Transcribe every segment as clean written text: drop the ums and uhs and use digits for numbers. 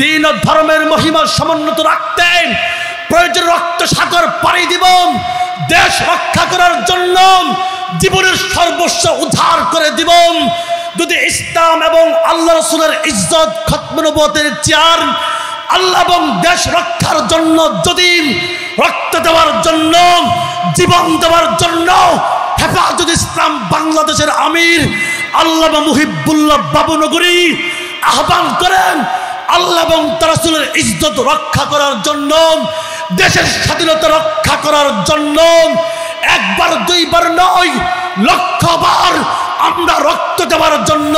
দিন ও ধর্মের মহিমা সমুন্নত রাখতেন। প্রয়োজন রক্ত সাগর পাড়ি দিব, দেশ রক্ষা করার জন্য জীবনের সর্বস্ব উদ্ধার করে দিব। যদি ইসলাম এবং আল্লাহ রাসূলের ইজ্জত, খতম নবুয়তের চেয়ার, আল্লাহ এবং দেশ রক্ষার জন্য যদি রক্ত দেওয়ার জন্য, জীবন দেওয়ার জন্য হেফাজত ইসলাম বাংলাদেশের আমির আল্লামা মুহিবুল্লাহ বাবুনগরী আহ্বান করেন, আল্লাহ এবং তার রাসূলের ইজ্জত রক্ষা করার জন্য, দেশের স্বাধীনতা রক্ষা করার জন্য একবার দুইবার নয়, লক্ষবার আমরা রক্ত দেওয়ার জন্য,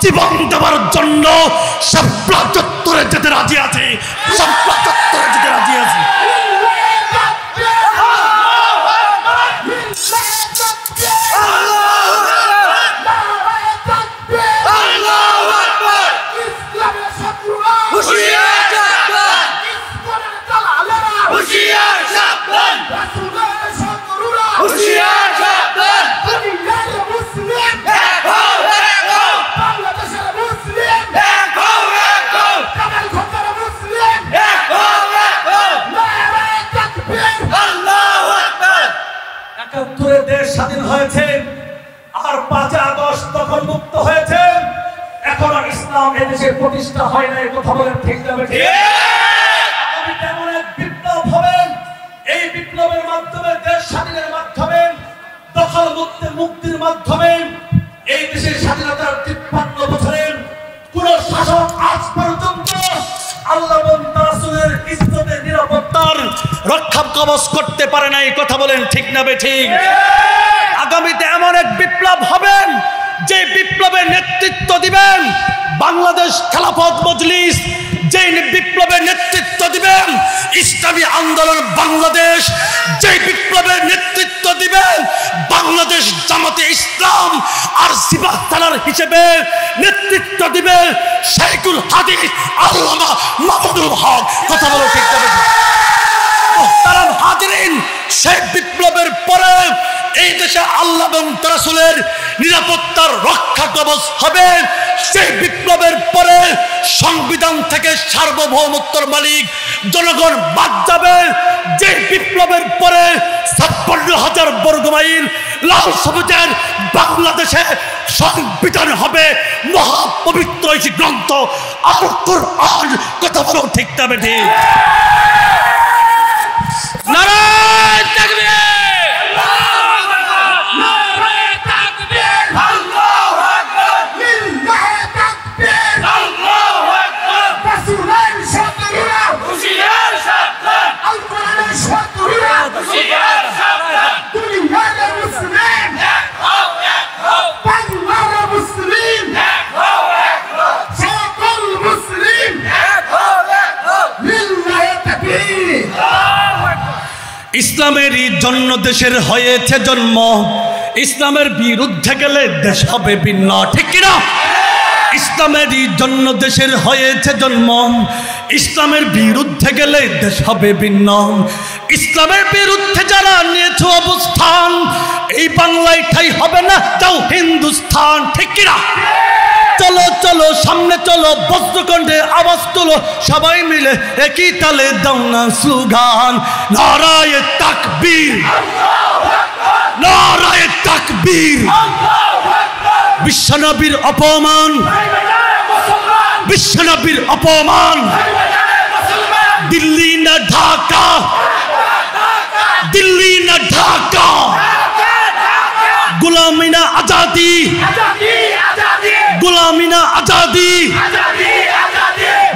জীবন দেওয়ার জন্য শাপলা চত্বরে যেতে রাজি আছি, শাপলা চত্বরে যেতে রাজি আছি। দেশ স্বাধীন হয়েছে, আর 5 আগস্ট তখন মুক্ত হয়েছে, এখন আর ইসলাম এদেশে প্রতিষ্ঠা হয় না। কথা বলেন ঠিক না? তেমন এক বিপ্লব হবে, এই বিপ্লবের মাধ্যমে, দেশ স্বাধীনের মাধ্যমে, দখল মুক্তির মাধ্যমে এই দেশের স্বাধীনতার 53 বছরের কোন শাসক আজ পর্যন্ত আল্লাহ এবং রাসূলের ইজ্জতের, নিরাপত্তার রক্ষা কবচ করতে পারে নাই। কথা বলেন ঠিক না বেঠিক? আগামীতে এমন এক বিপ্লব হবেন, যে বিপ্লবের নেতৃত্ব দিবেন বাংলাদেশ খেলাফত মজলিস, যে বিপ্লবের নেতৃত্ব দিবেন ইসলামী আন্দোলন বাংলাদেশ, যে বিপ্লবের নেতৃত্ব দিবেন বাংলাদেশ জামাতে ইসলাম, আর সিপাহ সালার হিসেবে নেতৃত্ব দিবে শাইখুল হাদিস আল্লামা মাহমুদুল হক। কথা বলো ঠিক না? মুহতারাম হাজিরিন, সেই বিপ্লবের পরে এই দেশে আল্লাহ এবং রাসূলের নিরাপত্তার রক্ষা কবচ হবে। সেই বিপ্লবের পরে সংবিধান থেকে সার্বভৌমত্বের মালিক জনগণ বাদ যাবে। যে বিপ্লবের পরে 56,000 বর্গমাইল লাল সবুজের বাংলাদেশে সংবিধান হবে মহাপবিত্র এই গ্রন্থ আল কোরআন। কথা বলো ঠিক না বেঠিক? নারায়ে তাকবীর! ইসলামের জন্য দেশের হয়েছে জন্ম, ইসলামের বিরুদ্ধে গেলে দেশ হবে ভিন্ন। ঠিক কিনা? ইসলামের জন্য দেশের হয়েছে জন্ম, ইসলামের বিরুদ্ধে গেলে দেশ হবে ভিন্ন। ইসলামের বিরুদ্ধে যারা নিয়েছে অবস্থান, এই বাংলায় ঠাই হবে না, যাও হিন্দুস্তান। ঠিক কিনা? চলো চলো সামনে চলো, বজ্রকণ্ঠে আওয়াজ তোলো, সবাই মিলে একই তালে দাও না স্লোগান, নারায়ে তাকবীর, নারায়ে তাকবীর। বিশ্বনবীর অপমান, বিশ্বনবীর অপমান, দিল্লি না ঢাকা, দিল্লি না ঢাকা, গোলামি না আজাদি, গোলামি না আজাদি।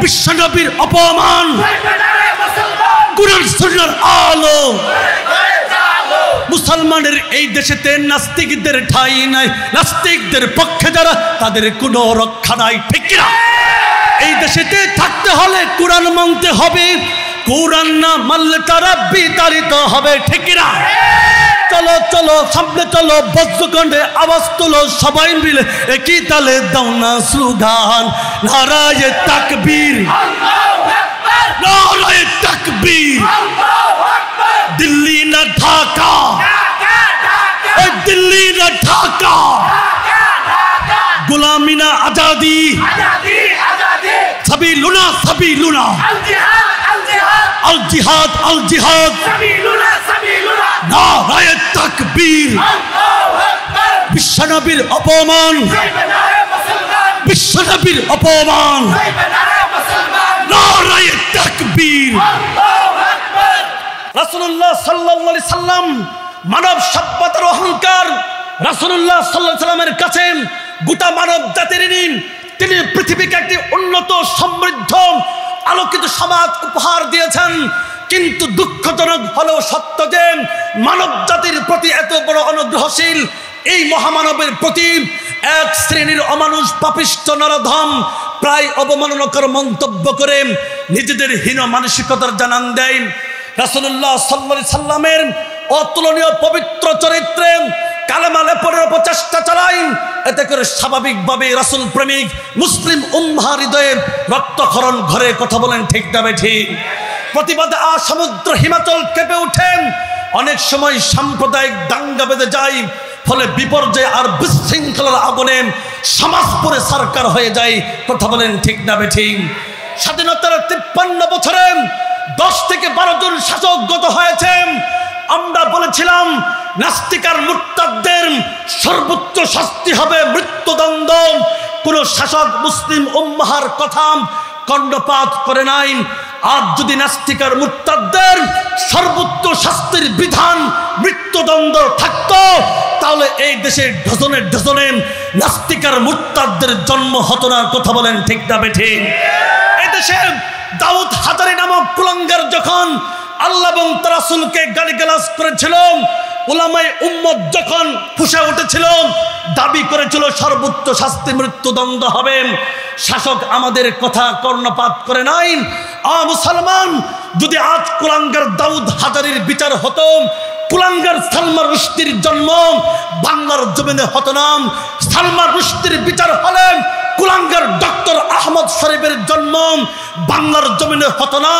বিশ্বনবীর অপমান, কুরআন সুন্নাহর আলো। মুসলমানের এই দেশেতে নাস্তিকদের ঠাঁই নাই, নাস্তিকদের পক্ষে যারা তাদের কোনো রক্ষা নাই। ঠিক কিনা? এই দেশেতে থাকতে হলে কোরআন মানতে হবে, কোরআন না মানলে তারা বিতাড়িত হবে। ঠিক কিনা? চলো চলো সামনে চলো, বজ্রকণ্ঠে আওয়াজ তোলো, সবাই মিলে একই তালে দাও না স্লোগান, নারায়ে তাকবীর, নারায়ে তাকবীর। দিল্লি না ঢাকা, দিল্লি না ঢাকা, গোলামি না আজাদি, সবই সাবিলুনা সাবিলুনা আল জিহাদ আল জিহাদ আল জিহাদ আল জিহাদ সাবিলুনা সাবিলুনা নারায়ে তাকবীর আল্লাহু আকবার বিশ্বনবীর অপমান বিশ্বনবীর অপমান নারায়ে তাকবীর আল্লাহু আকবার রাসূলুল্লাহ সাল্লাল্লাহু আলাইহি সাল্লাম মানব সভ্যতার অহংকার রাসূলুল্লাহ সাল্লাল্লাহু আলাইহি সাল্লামের কাছে গোটা মানব জাতির ঋণ তিনি পৃথিবীকে একটি উন্নত সমৃদ্ধ আলোকিত সমাজ উপহার দিয়েছেন কিন্তু দুঃখজনক হলেও সত্য যে মানব জাতির প্রতি এত বড় অনুগ্রহশীল এই মহামানবের প্রতি এক শ্রেণীর অমানুষ পাপিষ্ঠ নরধম প্রায় অবমাননাকর মন্তব্য করে নিজেদের হীন মানসিকতার জানান দেয় রাসূলুল্লাহ সাল্লাল্লাহু আলাইহি সাল্লামের অতুলনীয় পবিত্র চরিত্রে কালেমা লেপনের প্রচেষ্টা চালায় এতে করে স্বাভাবিকভাবে রাসূল প্রেমিক মুসলিম উম্মাহ হৃদয়ে রক্তক্ষরণ ঘরে কথা বলেন ঠিক না ঠিক প্রতিবাদে সমুদ্র হিমাচল কেঁপে ওঠেন অনেক সময় সাম্প্রদায়িক দাঙ্গা বেঁধে যায় ফলে বিপর্যয় আর বিশৃঙ্খলার আগুনে সমাজ পুরে সরকার হয়ে যায় কথা বলেন ঠিক না ঠিক স্বাধীনতার 53 বছরে 10 থেকে 12 জন শাসক গত হয়েছেন আমরা বলেছিলাম নাস্তিক আর মুরতাদদের সর্বোচ্চ শাস্তি হবে মৃত্যুদণ্ড কোন শাসক মুসলিম উম্মাহর কথা কর্ণপাত করে নাই আর যদি নাস্তিক আর মুরতাদদের সর্বোচ্চ শাস্তির বিধান মৃত্যুদণ্ড থাকতো তাহলে এই দেশে ডজনে ডজনে নাস্তিক আর মুরতাদদের জন্ম হতো না কথা বলেন ঠিক না ঠিক এই দেশে দাউদ হাজারী নামক কুলাঙ্গার যখন আল্লাহ এবং তার রাসূলকে গালিগালাজ করেছিল উলামায়ে উম্মত যখন ফুঁসে উঠেছিল দাবি করেছিল সর্বোচ্চ শাস্তি মৃত্যুদণ্ড হবে শাসক আমাদের কথা কর্ণপাত করে নাই মুসলমান যদি আজ কুলাঙ্গার দাউদ হাজারীর বিচার হতো কুলাঙ্গার সালমান রুশদির জন্ম বাংলার জমিনে হতো না সালমান রুশদির বিচার হলে কুলাঙ্গার ডক্টর আহমদ শরীফের জন্ম বাংলার জমিনে হতো না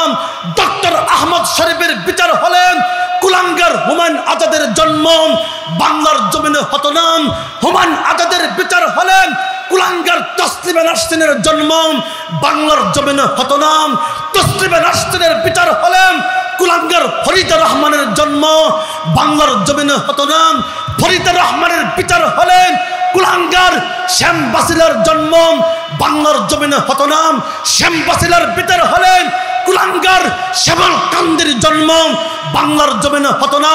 ডক্টর আহমদ শরীফের বিচার হলে কুলাঙ্গার হুমায়ুন আজাদের জন্ম বাংলার জমিনে হতো না হুমায়ুন আজাদের বিচার হলে কুলাঙ্গার তসলিমা নাসরিনের জন্ম বাংলার জমিনে হতো না তসলিমা নাসরিনের বিচার হলে কুলাঙ্গার ফরিদা রহমানের জন্ম বাংলার জমিনে হতো না ফরিদা রহমানের বিচার হলে কুলাঙ্গার শ্যাম বাসিলার জন্ম বাংলার জমিনে হতো না শ্যাম বাসিলার বিচার হলে কুলাঙ্গার শ্যামল কান্দির জন্ম বাংলার জমিনে হতো না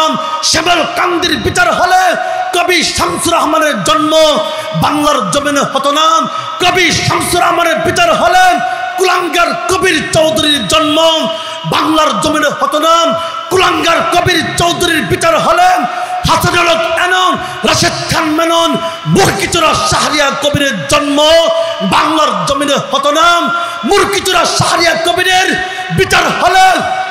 শ্যামল কান্দির বিচার হলে কবি শামসুর রহমানের জন্ম বাংলার জমিনে হতো না কবি শামসুর রহমানের বিচার হলে কুলাঙ্গার কবির চৌধুরীর জন্ম বাংলার জমিনে হতো না কুলাঙ্গার কবির চৌধুরীর বিচার হলে হাসানুল হক এনন রাশেদ খান মেনন মুরকিচুরা শাহরিয়া কবিরের জন্ম বাংলার জমিনে হতো না মুরকিচুরা শাহরিয়া কবিরের বিচার হলে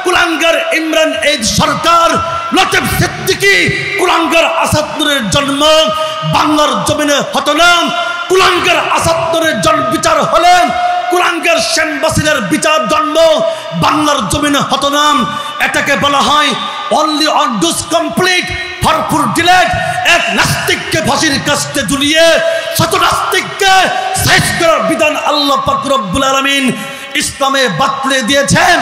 কুলাঙ্গার ইমরান এইদ সরকার লতিফ সিদ্দিকী কুলাঙ্গার আসাদ নূরের জন্ম বাংলার জমিনে হতো না কুলাঙ্গার আসাদ নূরের বিচার হলে কুলাঙ্গার শ্যাম বাসিলার বিচার জন্ম বাংলার জমিনে হতো না এটাকে বলা হয় অনলি অন ডুস কমপ্লিট ফরফুর ডিলেট এক নাস্তিককে ফাঁসির কাস্তে ঝুলিয়ে শত নাস্তিককে শেষ করার বিধান আল্লাহ পাক রব্বুল আলামিন ইসলামে বাতলে দিয়েছেন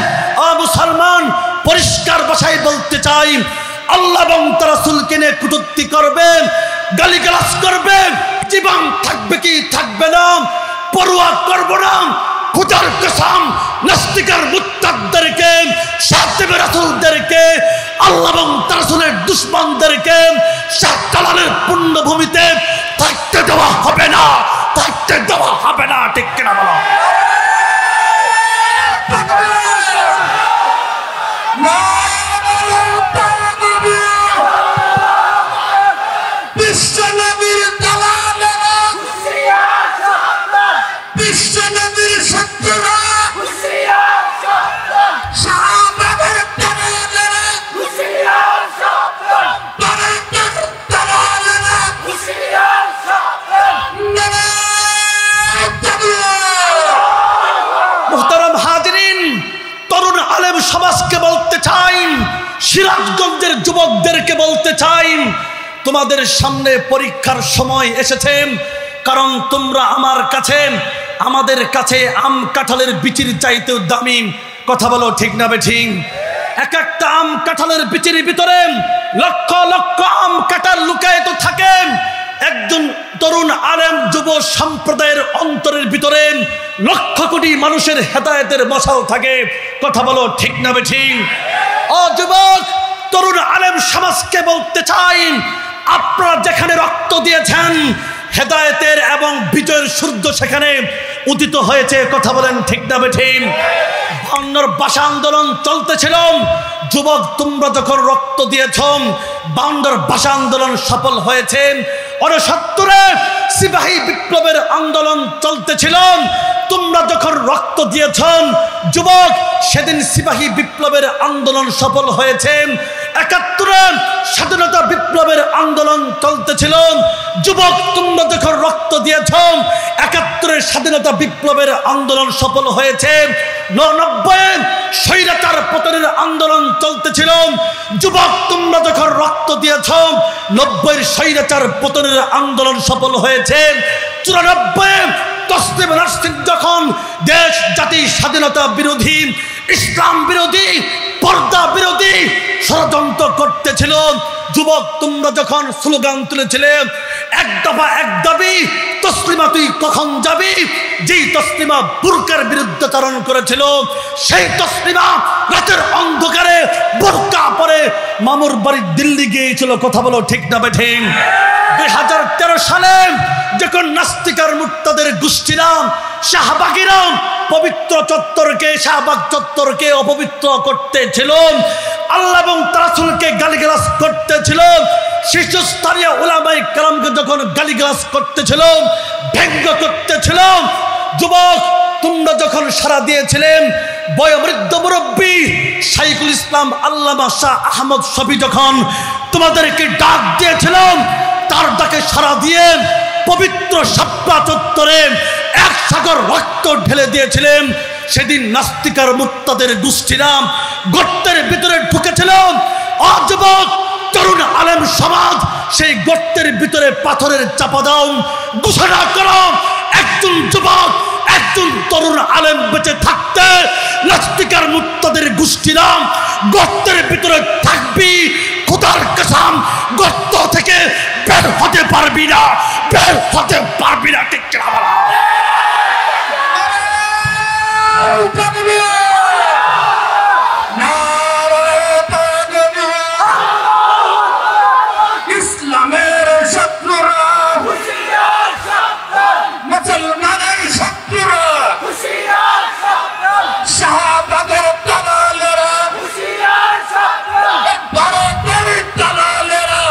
মুসলমান পরিষ্কার ভাষায় বলতে চাই আল্লাহ এবং তার রাসূলকে নিয়ে কটূক্তি করবেন গালিগালাজ করবেন জীবন থাকবে কি থাকবে না পরোয়া করব না খুদার কসম নাস্তিকার মুরতাদদেরকে সাথীবে রাসূলদেরকে আল্লাহ এবং তার রাসূলের দুশমনদেরকে শাহজালালের পুণ্যভূমিতে থাকতে দেওয়া হবে না থাকতে দেওয়া হবে না ঠিক কিনা বলো সমাজকে বলতে চাই সিরাজগঞ্জের যুবকদেরকে বলতে চাই তোমাদের সামনে পরীক্ষার সময় এসেছে কারণ তোমরা আমার কাছে আমাদের কাছে আম কাঁঠালের বিচির চাইতেও দামি। কথা বলো ঠিক না বেঠিক? এক একটা আম কাঁঠালের বিচির ভিতরে লক্ষ লক্ষ আম কাঁঠাল লুকায়িত থাকে। একজন তরুণ আলেম যুব সম্প্রদায়ের অন্তরের ভিতরে লক্ষ কোটি মানুষের হেদায়েতের মশাল থাকে। কথা বলো ঠিক না বেঠিক? ও যুবক, তরুণ আলেম সমাজকে বলতে চাই, আপনারা যেখানে রক্ত দিয়েছেন হেদায়েতের এবং বিজয়ের সূর্য সেখানে উদিত হয়েছে। কথা বলেন ঠিক না বেঠিক? 52 ভাষা আন্দোলন চলতেছিল। যুবক, তোমরা যখন রক্ত দিয়েছ 52 ভাষা আন্দোলন সফল হয়েছে। 69-এ সিপাহী বিপ্লবের আন্দোলন চলতেছিল। তোমরা যখন রক্ত দিয়েছ যুবক, সেদিন সিপাহী বিপ্লবের আন্দোলন সফল হয়েছে। 71-এ স্বাধীনতা বিপ্লবের আন্দোলন চলতেছিল। যুবক, তোমরা যখন রক্ত দিয়েছ 71-এ স্বাধীনতা বিপ্লবের আন্দোলন সফল হয়েছে। 90-এ স্বৈরাচার পতনের আন্দোলন চলতেছিল। যুবক, তোমরা যখন রক্ত দিয়েছ 90-এর স্বৈরাচার পতনের আন্দোলন সফল হয়েছে। 94-এ তসলিমা নাসরিন যখন দেশ জাতি স্বাধীনতা বিরোধী, ইসলাম বিরোধী, পর্দা বিরোধী ষড়যন্ত্র করতেছিল। যুবক, তোমরা যখন স্লোগান তুলেছিলে এক দফা এক দাবি, তসলিমা তুই কখন যাবি, যেই তসলিমা বুরকার বিরুদ্ধাচরণ করেছিল সেই তসলিমা রাতের অন্ধকারে বোরকা পরে মামুর বাড়ি দিল্লি গিয়েছিল। কথা বলো ঠিক না বেঠিক? 2013 সালে যখন নাস্তিকার মুর্তাদের গোষ্ঠীরা শাহবাগীরা পবিত্র চত্বরকে, শাহবাগ চত্বরকে অপবিত্র করতেছিল, আল্লাহ এবং তার রাসূলকে গালিগালাজ করতেছিল, শীর্ষস্থানীয় উলামায়ে কেরামকে যখন গালিগালাজ করতেছিল, ব্যঙ্গ করতেছিল, যুবক তোমরা যখন সাড়া দিয়েছিলেন, বয়োবৃদ্ধ মুরব্বী শাইখুল ইসলাম আল্লামা শাহ আহমদ শফী যখন তোমাদেরকে ডাক দিয়েছিলেন, তার ডাকে সাড়া দিয়ে পবিত্র শাপলা চত্বরে এক সাগর রক্ত ঢেলে দিয়েছিলেন। সেদিন নাস্তিকার মুর্তাদের গোষ্ঠীরা গর্তের ভিতরে ঢুকেছিল। যুবক, তরুণ আলেম সমাজ সেই গর্তের ভিতরে পাথরের চাপা দাও, ঘোষণা করো একজন যুবক, একজন তরুণ আলেম বেঁচে থাকতে নাস্তিকার মুর্তাদের গোষ্ঠীরা গর্তের ভিতরে থাকবি, খোদার কসম গর্ত থেকে বের হতে পারবি না, বের হতে পারবি না। ঠিক কিনা বলো? ইসলামের শত্রুরা মুসলমানের শত্রুরা, শাহবাগের দালালেরা, ভারতের দালালেরা,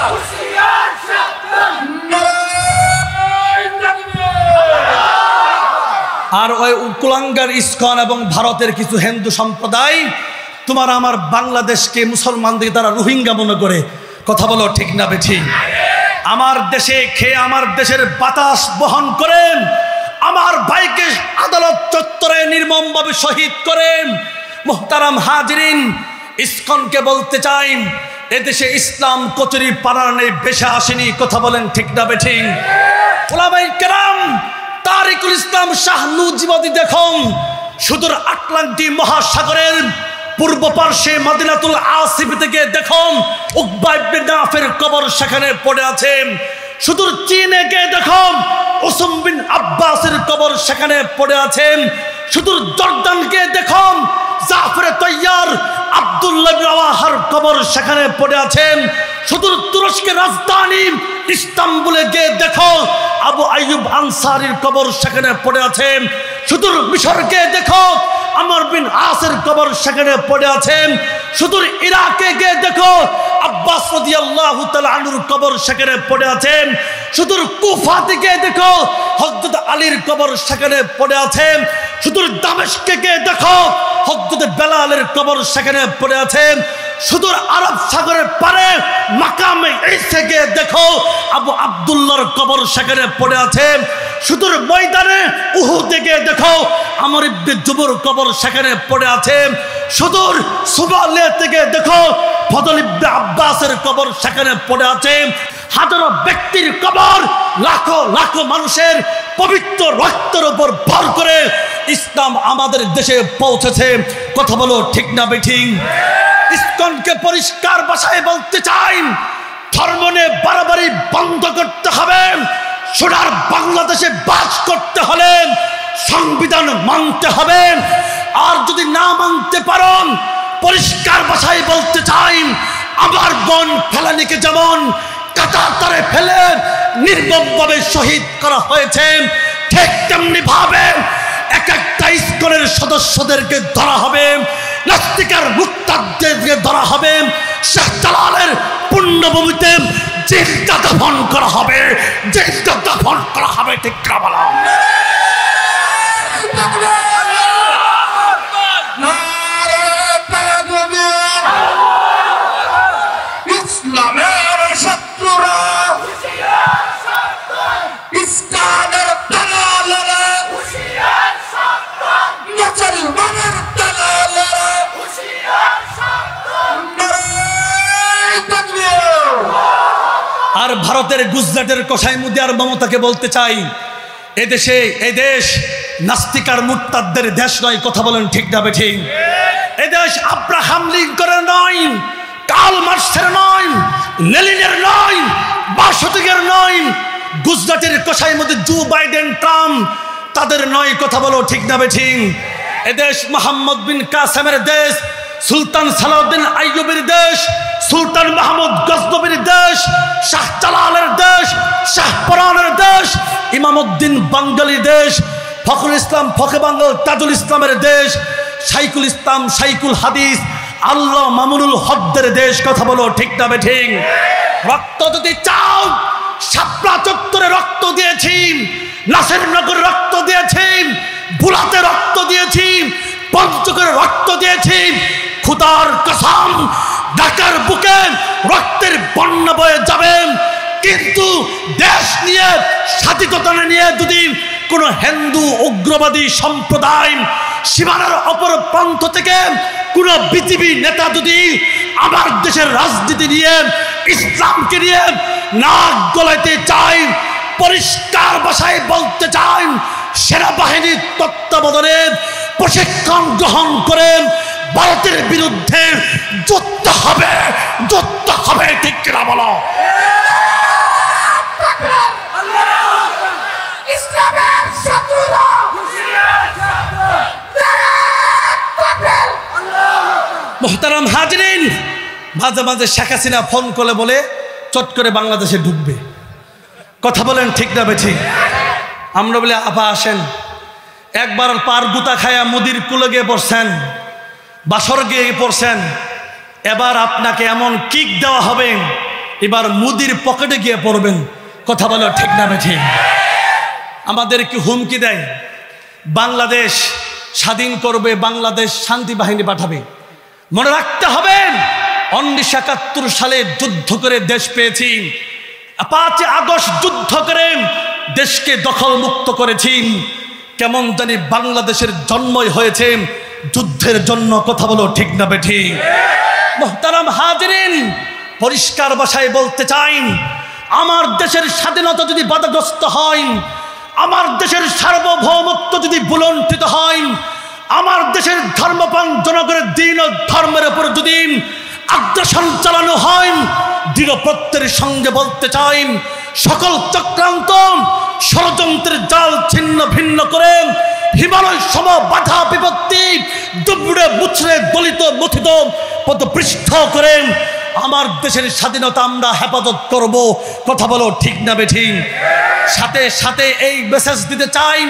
আর ওই কুলাঙ্গার ইস্কন এবং ভারতের কিছু হিন্দু সম্প্রদায় তোমার আমার বাংলাদেশকে মুসলমানদের দ্বারা রোহিঙ্গা মনে করে। কথা বলো ঠিক না বেঠিক? আমার দেশে খেয়ে আমার দেশের বাতাস বহন করেন, আমার ভাইকে আদালত চত্বরে নির্মমভাবে শহীদ করেন। মুহতারাম হাজিরিন, ইস্কনকে বলতে চাই এদেশে ইসলাম কচুরি পাড়ার নেই বেশে আসেনি। কথা বলেন ঠিক না বেঠিক? ওলামায়ে কেরাম তারিকুল ইসলাম শাহ নুজিবাদী দেখুন, সুদূর আটলান্টিক মহাসাগরের পূর্ব পার্শ্বে মদিনাতুল আসিফ থেকে দেখুন উকবা ইবনে নাফের কবর সেখানে পড়ে আছে। সুদূর চীনে গিয়ে দেখুন উসম বিন আব্বাসের কবর সেখানে পড়ে আছে। সুদূর জর্দানকে দেখুন জাফরে তৈয়ার আব্দুল্লাহ বিন রাওয়াহার কবর সেখানে পড়ে আছেন। সুদূর তুরস্কের রাজধানী ইস্তাম্বুলে গিয়ে দেখো আবু আইয়ুব আনসারীর কবর সেখানে পড়ে আছেন। সুদূর মিশরকে দেখো আমর বিন আসের কবর সেখানে পড়ে আছেন। সুদূর ইরাকে গিয়ে দেখো আব্বাস রাদিয়াল্লাহু তাআলা আনহুর কবর সেখানে পড়ে আছেন। সুদূর কুফাতে গিয়ে দেখো হযরত আলীর কবর সেখানে পড়ে আছেন। সুদূর দামেস্কে গিয়ে দেখো হযরত বেলালের কবর সেখানে পড়ে আছেন। সুদূর আরব সাগরের পারে মাকামে ঈসা গিয়ে দেখো আবু আব্দুল্লাহর কবর সেখানে পড়ে আছে। সুদূর ময়দানে উহুদে গিয়ে দেখো আমর ইবনে জুবুর কবর সেখানে পড়ে আছে। সুদূর সুবালিয়া থেকে দেখো ফদল ইবনে আব্বাসের কবর সেখানে পড়ে আছে। হাজারো ব্যক্তির কবর, লাখো লাখো মানুষের পবিত্র রক্তের উপর ভর করে ইসলাম আমাদের দেশে পৌঁছেছে। কথা বলো ঠিক না বেঠিক? ইসকনকে পরিষ্কার ভাষায় বলতে চাই, ধর্ম নিয়ে বাড়াবাড়ি বন্ধ করতে হবে। সোনার বাংলাদেশে বাস করতে হলে সংবিধান মানতে হবে। আর যদি না মানতে পারো, পরিষ্কার ভাষায় বলতে চাই, আমার বোন ফেলানিকে যেমন কাটার তারে ফেলে নির্মমভাবে শহীদ করা হয়েছে, ঠিক তেমনি ভাবে এক একটা ইসকনের সদস্যদেরকে ধরা হবে, নাস্তিকার মুরতাদদেরকে ধরা হবে, শাহজালালের পুণ্যভূমিতে জিন্দা দাফন করা হবে, জিন্দা দাফন করা হবে। ঠিক না বলো? ইসলামের শত্রুরা, ইসলামের দালালেরা, মুসলমানের দালালেরা, আর ভারতের গুজরাটের কসাই মুদি আর মমতাকে বলতে চাই, এই দেশ নাস্তিকার মুরতাদদের দেশ নয়। কথা বলেন ঠিক না বেঠিক? এই দেশ আব্রাহাম লিঙ্কনের নয়, কার্ল মার্কসের নয়, লেনিনের নয়, বাসতিকের নয়, গুজরাটের কসাই মুদি জো বাইডেন ট্রাম্প তাদের নয়। কথা বলো ঠিক না বেঠিক? এদেশ মোহাম্মদ বিন কাসেমের দেশ, সুলতান সালাউদ্দিন আইয়ুবের দেশ, সুলতান মাহমুদ গজনবীর দেশ, শাহজালালের দেশ, শাহপরানের দেশ, ইমামউদ্দিন বাঙ্গালীর দেশ, ফখরুল ইসলাম ফখে বাঙ্গাল তাজুল ইসলামের দেশ, শাইখুল ইসলাম শাইখুল হাদিস আল্লাহ মামুনুল হকদের দেশ। কথা বলো ঠিক না বেঠিক? রক্ত যদি চাও, শাপলা চত্বরে রক্ত দিয়েছি, নাসিরনগরে রক্ত দিয়েছি, বুলাতে রক্ত দিয়েছি, পঞ্চগড়ে রক্ত দিয়েছি। খুদার কসম, ঢাকার বুকে রক্তের বন্যা বয়ে যাবে, কিন্তু দেশ নিয়ে স্বাধীনতা নিয়ে যদি কোন হিন্দু উগ্রবাদী সম্প্রদায় সীমানার অপর প্রান্ত থেকে কোন বিজেপি নেতা যদি আমার দেশের রাজনীতি নিয়ে ইসলামকে নিয়ে নাক গলাইতে চায়, পরিষ্কার ভাষায় বলতে চাই, সেনাবাহিনীর তত্ত্বাবধানে প্রশিক্ষণ গ্রহণ করে ভারতের বিরুদ্ধে যুদ্ধ হবে, যুদ্ধ হবে। ঠিক কিনা বলো? ইসলামের শত্রুরা, মোহতারাম হাজরিন, মাঝে মাঝে শেখ হাসিনা ফোন করে বলে চট করে বাংলাদেশে ঢুকবে। কথা বলেন ঠিক না বেঠিক? আমরা বলে আপা আসেন, একবার পার গুতা খায়া মুদির কুলে গিয়ে পড়ছেন, বাসর গিয়ে পড়ছেন, এবার আপনাকে এমন কিক দেওয়া হবে, এবার মুদির পকেটে গিয়ে পড়বেন। কথা বলো ঠিক না বেঠিক? আমাদের কি হুমকি দেয়, বাংলাদেশ স্বাধীন করবে, বাংলাদেশ শান্তি বাহিনী পাঠাবে। মনে রাখতে হবে 1971 সালে যুদ্ধ করে দেশ পেয়েছি, 5 আগস্ট যুদ্ধ করে দেশকে দখল মুক্ত করেছি। কেমন জানি বাংলাদেশের জন্মই হয়েছে যুদ্ধের জন্য। কথা বলো ঠিক না বেঠিক? মুহতারাম হাজরিন, পরিষ্কার ভাষায় বলতে চাই, আমার দেশের স্বাধীনতা যদি বাধাগ্রস্ত হয়, আমার দেশের সার্বভৌমত্ব যদি বুলণ্ঠিত হয়, আমার দেশের ধর্মপ্রাণ জনগণের দিন ও ধর্মের উপর যদি আগ্রাসন চালানো হয়, দৃঢ় প্রত্যয়ের সঙ্গে বলতে চাই, সকল চক্রান্ত ষড়যন্ত্রের জাল ছিন্ন ভিন্ন করে হিমালয় সম বাধা বিপত্তি দুবড়ে মুচড়ে দলিত মথিত পদপৃষ্ঠ করে আমার দেশের স্বাধীনতা আমরা হেফাজত করব। কথা বলো ঠিক না বেঠিক? সাথে সাথে এই মেসেজ দিতে চাই,